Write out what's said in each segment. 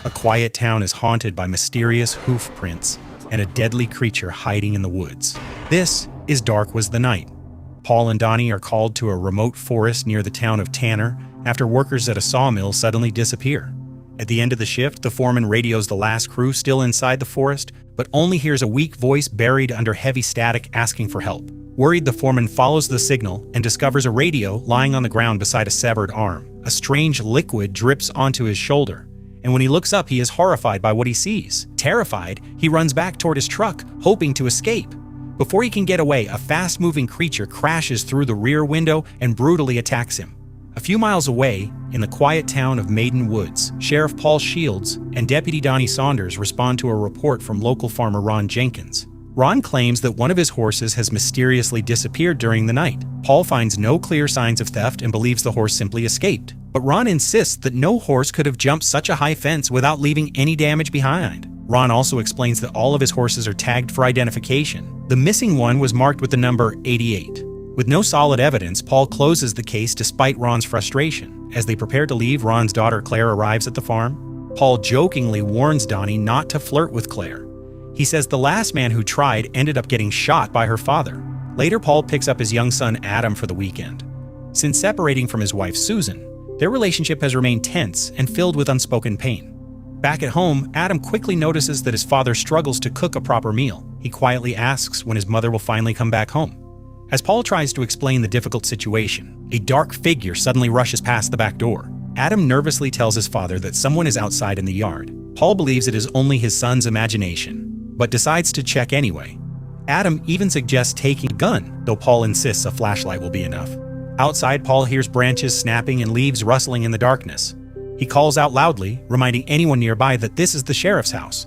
A quiet town is haunted by mysterious hoof prints and a deadly creature hiding in the woods. This is Dark Was the Night. Paul and Donnie are called to a remote forest near the town of Tanner after workers at a sawmill suddenly disappear. At the end of the shift, the foreman radios the last crew still inside the forest, but only hears a weak voice buried under heavy static asking for help. Worried, the foreman follows the signal and discovers a radio lying on the ground beside a severed arm. A strange liquid drips onto his shoulder, and when he looks up, he is horrified by what he sees. Terrified, he runs back toward his truck, hoping to escape. Before he can get away, a fast-moving creature crashes through the rear window and brutally attacks him. A few miles away, in the quiet town of Maiden Woods, Sheriff Paul Shields and Deputy Donnie Saunders respond to a report from local farmer Ron Jenkins. Ron claims that one of his horses has mysteriously disappeared during the night. Paul finds no clear signs of theft and believes the horse simply escaped. But Ron insists that no horse could have jumped such a high fence without leaving any damage behind. Ron also explains that all of his horses are tagged for identification. The missing one was marked with the number 88. With no solid evidence, Paul closes the case despite Ron's frustration. As they prepare to leave, Ron's daughter Claire arrives at the farm. Paul jokingly warns Donnie not to flirt with Claire. He says the last man who tried ended up getting shot by her father. Later, Paul picks up his young son Adam for the weekend. Since separating from his wife Susan, their relationship has remained tense and filled with unspoken pain. Back at home, Adam quickly notices that his father struggles to cook a proper meal. He quietly asks when his mother will finally come back home. As Paul tries to explain the difficult situation, a dark figure suddenly rushes past the back door. Adam nervously tells his father that someone is outside in the yard. Paul believes it is only his son's imagination, but decides to check anyway. Adam even suggests taking a gun, though Paul insists a flashlight will be enough. Outside, Paul hears branches snapping and leaves rustling in the darkness. He calls out loudly, reminding anyone nearby that this is the sheriff's house.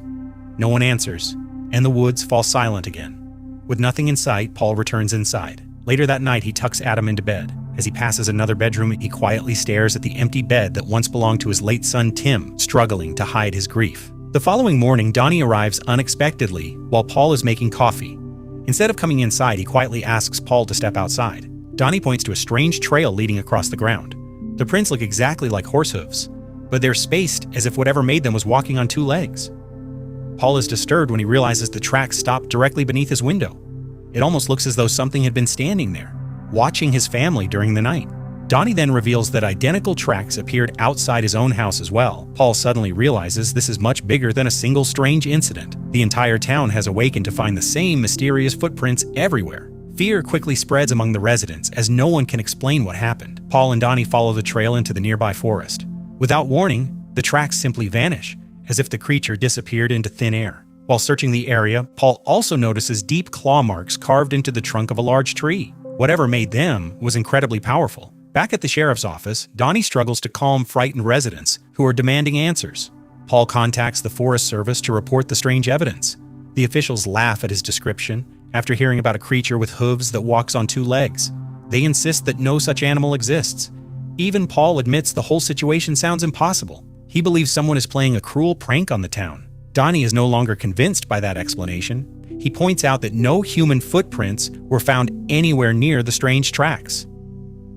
No one answers, and the woods fall silent again. With nothing in sight, Paul returns inside. Later that night, he tucks Adam into bed. As he passes another bedroom, he quietly stares at the empty bed that once belonged to his late son Tim, struggling to hide his grief. The following morning, Donnie arrives unexpectedly while Paul is making coffee. Instead of coming inside, he quietly asks Paul to step outside. Donnie points to a strange trail leading across the ground. The prints look exactly like horse hooves, but they're spaced as if whatever made them was walking on two legs. Paul is disturbed when he realizes the tracks stop directly beneath his window. It almost looks as though something had been standing there, watching his family during the night. Donnie then reveals that identical tracks appeared outside his own house as well. Paul suddenly realizes this is much bigger than a single strange incident. The entire town has awakened to find the same mysterious footprints everywhere. Fear quickly spreads among the residents as no one can explain what happened. Paul and Donnie follow the trail into the nearby forest. Without warning, the tracks simply vanish, as if the creature disappeared into thin air. While searching the area, Paul also notices deep claw marks carved into the trunk of a large tree. Whatever made them was incredibly powerful. Back at the sheriff's office, Donnie struggles to calm frightened residents who are demanding answers. Paul contacts the Forest Service to report the strange evidence. The officials laugh at his description after hearing about a creature with hooves that walks on two legs. They insist that no such animal exists. Even Paul admits the whole situation sounds impossible. He believes someone is playing a cruel prank on the town. Donnie is no longer convinced by that explanation. He points out that no human footprints were found anywhere near the strange tracks.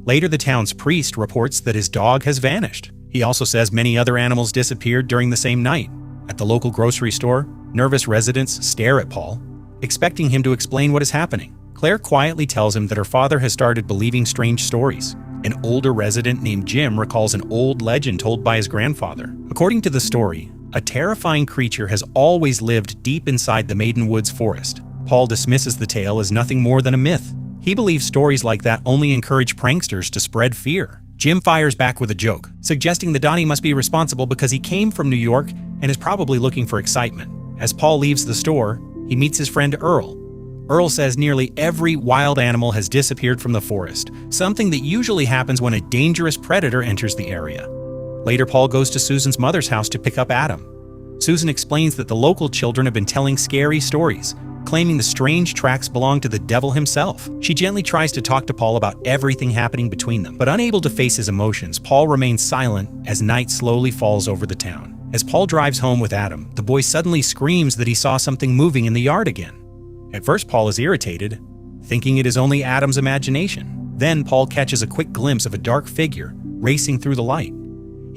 Later, the town's priest reports that his dog has vanished. He also says many other animals disappeared during the same night. At the local grocery store, nervous residents stare at Paul, expecting him to explain what is happening. Claire quietly tells him that her father has started believing strange stories. An older resident named Jim recalls an old legend told by his grandfather. According to the story, a terrifying creature has always lived deep inside the Maiden Woods forest. Paul dismisses the tale as nothing more than a myth. He believes stories like that only encourage pranksters to spread fear. Jim fires back with a joke, suggesting that Donnie must be responsible because he came from New York and is probably looking for excitement. As Paul leaves the store, he meets his friend Earl. Earl says nearly every wild animal has disappeared from the forest, something that usually happens when a dangerous predator enters the area. Later, Paul goes to Susan's mother's house to pick up Adam. Susan explains that the local children have been telling scary stories, claiming the strange tracks belong to the devil himself. She gently tries to talk to Paul about everything happening between them, but unable to face his emotions, Paul remains silent as night slowly falls over the town. As Paul drives home with Adam, the boy suddenly screams that he saw something moving in the yard again. At first, Paul is irritated, thinking it is only Adam's imagination. Then Paul catches a quick glimpse of a dark figure racing through the light.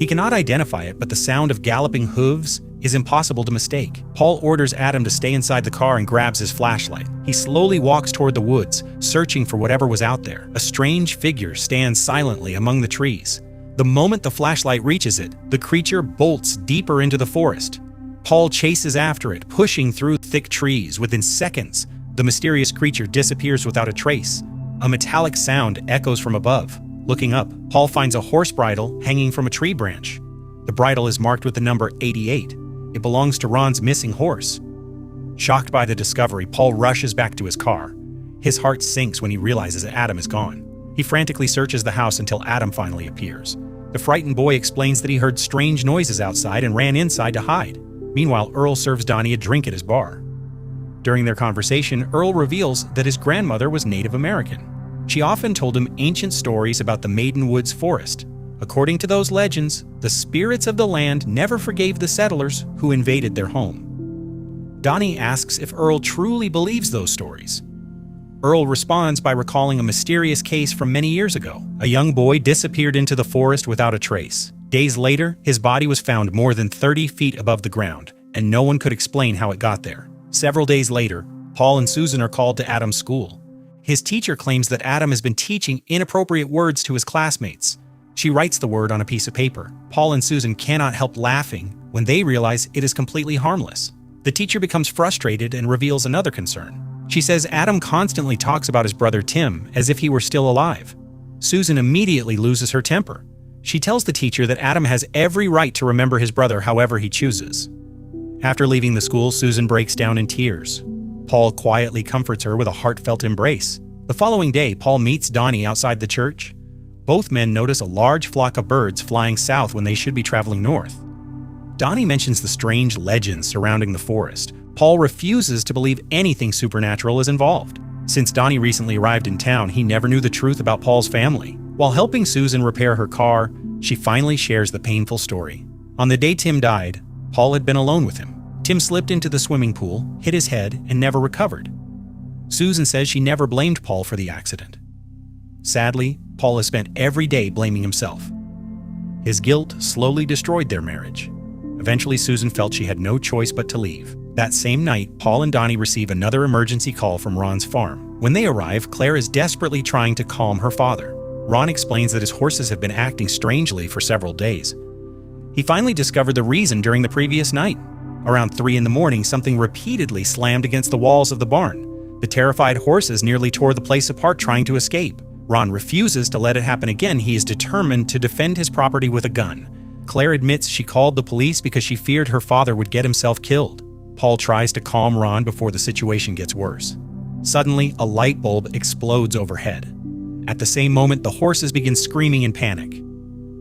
He cannot identify it, but the sound of galloping hooves is impossible to mistake. Paul orders Adam to stay inside the car and grabs his flashlight. He slowly walks toward the woods, searching for whatever was out there. A strange figure stands silently among the trees. The moment the flashlight reaches it, the creature bolts deeper into the forest. Paul chases after it, pushing through thick trees. Within seconds, the mysterious creature disappears without a trace. A metallic sound echoes from above. Looking up, Paul finds a horse bridle hanging from a tree branch. The bridle is marked with the number 88. It belongs to Ron's missing horse. Shocked by the discovery, Paul rushes back to his car. His heart sinks when he realizes that Adam is gone. He frantically searches the house until Adam finally appears. The frightened boy explains that he heard strange noises outside and ran inside to hide. Meanwhile, Earl serves Donnie a drink at his bar. During their conversation, Earl reveals that his grandmother was Native American. She often told him ancient stories about the Maiden Woods Forest. According to those legends, the spirits of the land never forgave the settlers who invaded their home. Donnie asks if Earl truly believes those stories. Earl responds by recalling a mysterious case from many years ago. A young boy disappeared into the forest without a trace. Days later, his body was found more than 30 feet above the ground, and no one could explain how it got there. Several days later, Paul and Susan are called to Adam's school. His teacher claims that Adam has been teaching inappropriate words to his classmates. She writes the word on a piece of paper. Paul and Susan cannot help laughing when they realize it is completely harmless. The teacher becomes frustrated and reveals another concern. She says Adam constantly talks about his brother Tim as if he were still alive. Susan immediately loses her temper. She tells the teacher that Adam has every right to remember his brother however he chooses. After leaving the school, Susan breaks down in tears. Paul quietly comforts her with a heartfelt embrace. The following day, Paul meets Donnie outside the church. Both men notice a large flock of birds flying south when they should be traveling north. Donnie mentions the strange legends surrounding the forest. Paul refuses to believe anything supernatural is involved. Since Donnie recently arrived in town, he never knew the truth about Paul's family. While helping Susan repair her car, she finally shares the painful story. On the day Tim died, Paul had been alone with him. Tim slipped into the swimming pool, hit his head, and never recovered. Susan says she never blamed Paul for the accident. Sadly, Paul has spent every day blaming himself. His guilt slowly destroyed their marriage. Eventually, Susan felt she had no choice but to leave. That same night, Paul and Donnie receive another emergency call from Ron's farm. When they arrive, Claire is desperately trying to calm her father. Ron explains that his horses have been acting strangely for several days. He finally discovered the reason during the previous night. Around 3 in the morning, something repeatedly slammed against the walls of the barn. The terrified horses nearly tore the place apart trying to escape. Ron refuses to let it happen again. He is determined to defend his property with a gun. Claire admits she called the police because she feared her father would get himself killed. Paul tries to calm Ron before the situation gets worse. Suddenly, a light bulb explodes overhead. At the same moment, the horses begin screaming in panic.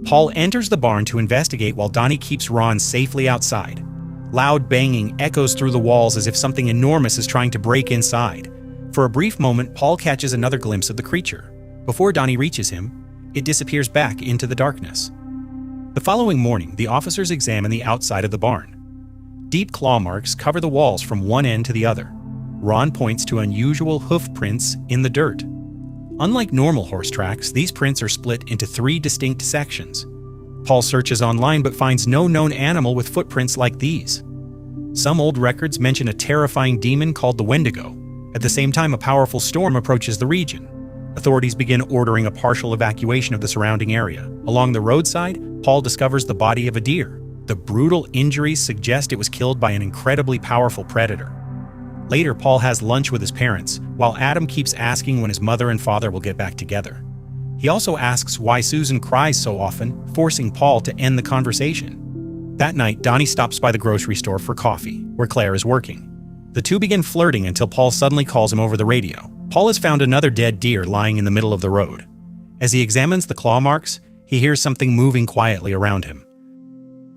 Paul enters the barn to investigate while Donnie keeps Ron safely outside. Loud banging echoes through the walls as if something enormous is trying to break inside. For a brief moment, Paul catches another glimpse of the creature. Before Donnie reaches him, it disappears back into the darkness. The following morning, the officers examine the outside of the barn. Deep claw marks cover the walls from one end to the other. Ron points to unusual hoof prints in the dirt. Unlike normal horse tracks, these prints are split into 3 distinct sections. Paul searches online but finds no known animal with footprints like these. Some old records mention a terrifying demon called the Wendigo. At the same time, a powerful storm approaches the region. Authorities begin ordering a partial evacuation of the surrounding area. Along the roadside, Paul discovers the body of a deer. The brutal injuries suggest it was killed by an incredibly powerful predator. Later, Paul has lunch with his parents, while Adam keeps asking when his mother and father will get back together. He also asks why Susan cries so often, forcing Paul to end the conversation. That night, Donnie stops by the grocery store for coffee, where Claire is working. The two begin flirting until Paul suddenly calls him over the radio. Paul has found another dead deer lying in the middle of the road. As he examines the claw marks, he hears something moving quietly around him.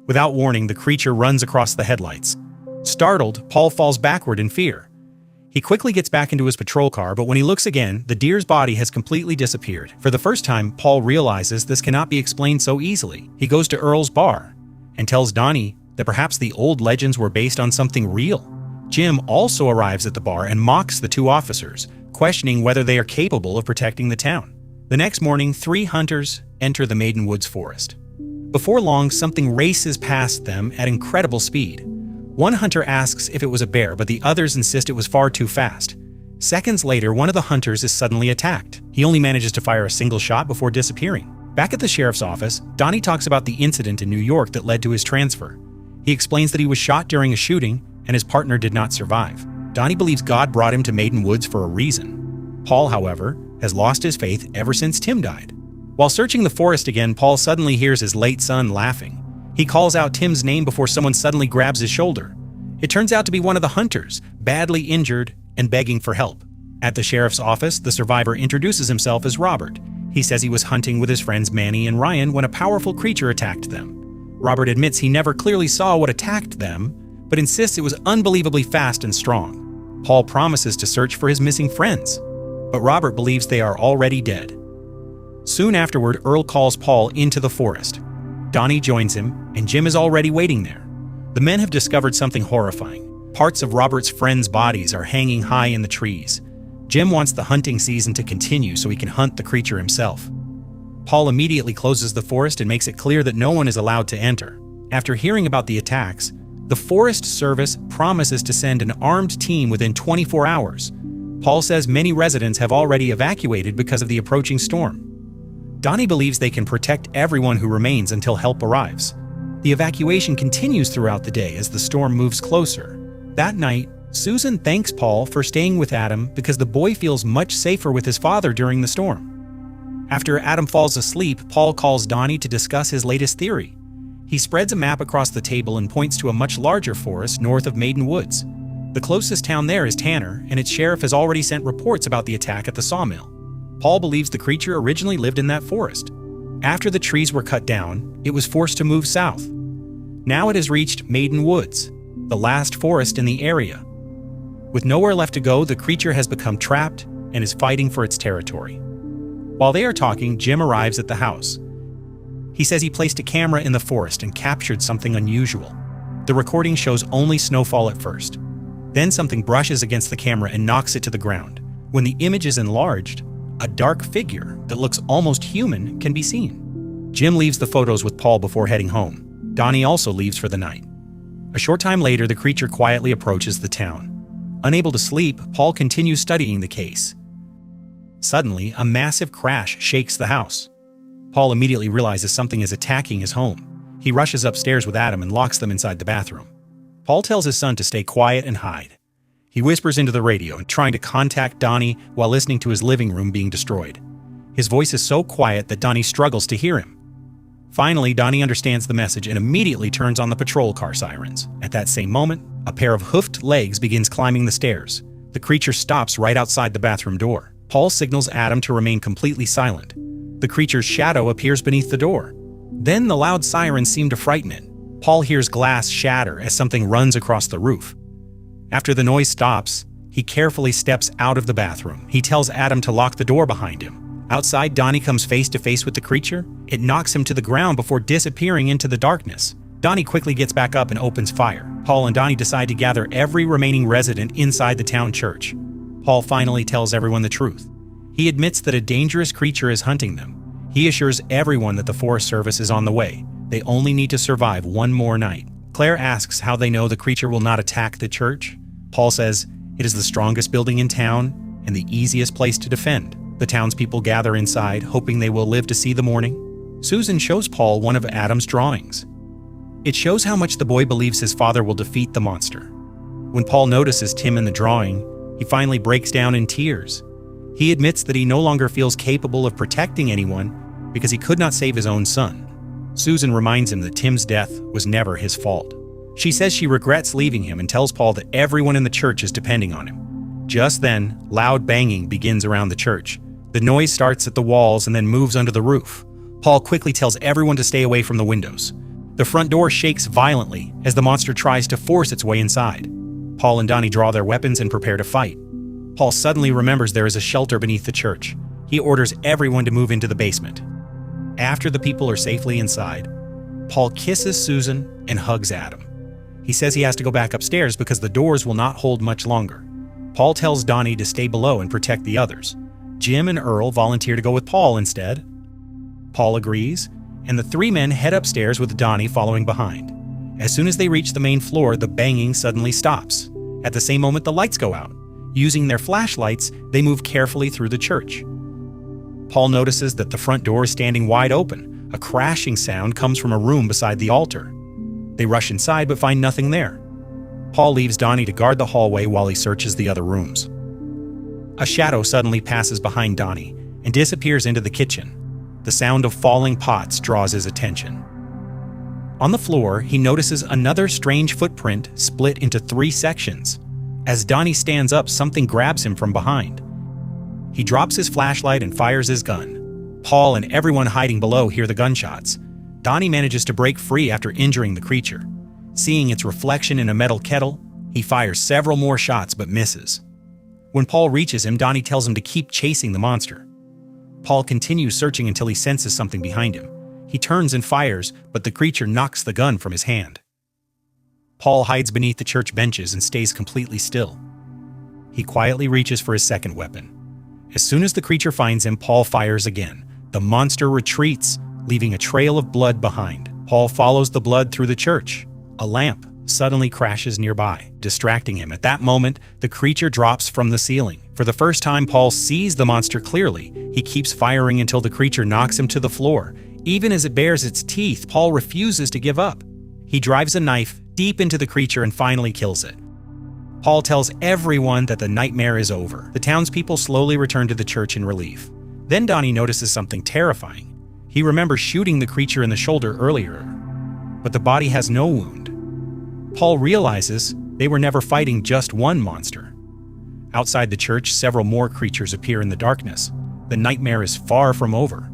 Without warning, the creature runs across the headlights. Startled, Paul falls backward in fear. He quickly gets back into his patrol car, but when he looks again, the deer's body has completely disappeared. For the first time, Paul realizes this cannot be explained so easily. He goes to Earl's bar and tells Donnie that perhaps the old legends were based on something real. Jim also arrives at the bar and mocks the two officers, questioning whether they are capable of protecting the town. The next morning, 3 hunters enter the Maiden Woods forest. Before long, something races past them at incredible speed. One hunter asks if it was a bear, but the others insist it was far too fast. Seconds later, one of the hunters is suddenly attacked. He only manages to fire a single shot before disappearing. Back at the sheriff's office, Donnie talks about the incident in New York that led to his transfer. He explains that he was shot during a shooting and his partner did not survive. Donnie believes God brought him to Maiden Woods for a reason. Paul, however, has lost his faith ever since Tim died. While searching the forest again, Paul suddenly hears his late son laughing. He calls out Tim's name before someone suddenly grabs his shoulder. It turns out to be one of the hunters, badly injured and begging for help. At the sheriff's office, the survivor introduces himself as Robert. He says he was hunting with his friends Manny and Ryan when a powerful creature attacked them. Robert admits he never clearly saw what attacked them, but insists it was unbelievably fast and strong. Paul promises to search for his missing friends, but Robert believes they are already dead. Soon afterward, Earl calls Paul into the forest. Donnie joins him, and Jim is already waiting there. The men have discovered something horrifying. Parts of Robert's friends' bodies are hanging high in the trees. Jim wants the hunting season to continue so he can hunt the creature himself. Paul immediately closes the forest and makes it clear that no one is allowed to enter. After hearing about the attacks, the Forest Service promises to send an armed team within 24 hours. Paul says many residents have already evacuated because of the approaching storm. Donnie believes they can protect everyone who remains until help arrives. The evacuation continues throughout the day as the storm moves closer. That night, Susan thanks Paul for staying with Adam because the boy feels much safer with his father during the storm. After Adam falls asleep, Paul calls Donnie to discuss his latest theory. He spreads a map across the table and points to a much larger forest north of Maiden Woods. The closest town there is Tanner, and its sheriff has already sent reports about the attack at the sawmill. Paul believes the creature originally lived in that forest. After the trees were cut down, it was forced to move south. Now it has reached Maiden Woods, the last forest in the area. With nowhere left to go, the creature has become trapped and is fighting for its territory. While they are talking, Jim arrives at the house. He says he placed a camera in the forest and captured something unusual. The recording shows only snowfall at first. Then something brushes against the camera and knocks it to the ground. When the image is enlarged, a dark figure that looks almost human can be seen. Jim leaves the photos with Paul before heading home. Donnie also leaves for the night. A short time later, the creature quietly approaches the town. Unable to sleep, Paul continues studying the case. Suddenly, a massive crash shakes the house. Paul immediately realizes something is attacking his home. He rushes upstairs with Adam and locks them inside the bathroom. Paul tells his son to stay quiet and hide. He whispers into the radio, trying to contact Donnie while listening to his living room being destroyed. His voice is so quiet that Donnie struggles to hear him. Finally, Donnie understands the message and immediately turns on the patrol car sirens. At that same moment, a pair of hoofed legs begins climbing the stairs. The creature stops right outside the bathroom door. Paul signals Adam to remain completely silent. The creature's shadow appears beneath the door. Then the loud sirens seem to frighten it. Paul hears glass shatter as something runs across the roof. After the noise stops, he carefully steps out of the bathroom. He tells Adam to lock the door behind him. Outside, Donnie comes face to face with the creature. It knocks him to the ground before disappearing into the darkness. Donnie quickly gets back up and opens fire. Paul and Donnie decide to gather every remaining resident inside the town church. Paul finally tells everyone the truth. He admits that a dangerous creature is hunting them. He assures everyone that the Forest Service is on the way. They only need to survive one more night. Claire asks how they know the creature will not attack the church. Paul says it is the strongest building in town and the easiest place to defend. The townspeople gather inside, hoping they will live to see the morning. Susan shows Paul one of Adam's drawings. It shows how much the boy believes his father will defeat the monster. When Paul notices Tim in the drawing, he finally breaks down in tears. He admits that he no longer feels capable of protecting anyone because he could not save his own son. Susan reminds him that Tim's death was never his fault. She says she regrets leaving him and tells Paul that everyone in the church is depending on him. Just then, loud banging begins around the church. The noise starts at the walls and then moves under the roof. Paul quickly tells everyone to stay away from the windows. The front door shakes violently as the monster tries to force its way inside. Paul and Donnie draw their weapons and prepare to fight. Paul suddenly remembers there is a shelter beneath the church. He orders everyone to move into the basement. After the people are safely inside, Paul kisses Susan and hugs Adam. He says he has to go back upstairs because the doors will not hold much longer. Paul tells Donnie to stay below and protect the others. Jim and Earl volunteer to go with Paul instead. Paul agrees, and the three men head upstairs with Donnie following behind. As soon as they reach the main floor, the banging suddenly stops. At the same moment, the lights go out. Using their flashlights, they move carefully through the church. Paul notices that the front door is standing wide open. A crashing sound comes from a room beside the altar. They rush inside but find nothing there. Paul leaves Donnie to guard the hallway while he searches the other rooms. A shadow suddenly passes behind Donnie and disappears into the kitchen. The sound of falling pots draws his attention. On the floor, he notices another strange footprint split into 3 sections. As Donnie stands up, something grabs him from behind. He drops his flashlight and fires his gun. Paul and everyone hiding below hear the gunshots. Donnie manages to break free after injuring the creature. Seeing its reflection in a metal kettle, he fires several more shots but misses. When Paul reaches him, Donnie tells him to keep chasing the monster. Paul continues searching until he senses something behind him. He turns and fires, but the creature knocks the gun from his hand. Paul hides beneath the church benches and stays completely still. He quietly reaches for his second weapon. As soon as the creature finds him, Paul fires again. The monster retreats, leaving a trail of blood behind. Paul follows the blood through the church. A lamp suddenly crashes nearby, distracting him. At that moment, the creature drops from the ceiling. For the first time, Paul sees the monster clearly. He keeps firing until the creature knocks him to the floor. Even as it bares its teeth, Paul refuses to give up. He drives a knife deep into the creature and finally kills it. Paul tells everyone that the nightmare is over. The townspeople slowly return to the church in relief. Then Donnie notices something terrifying. He remembers shooting the creature in the shoulder earlier, but the body has no wound. Paul realizes they were never fighting just one monster. Outside the church, several more creatures appear in the darkness. The nightmare is far from over.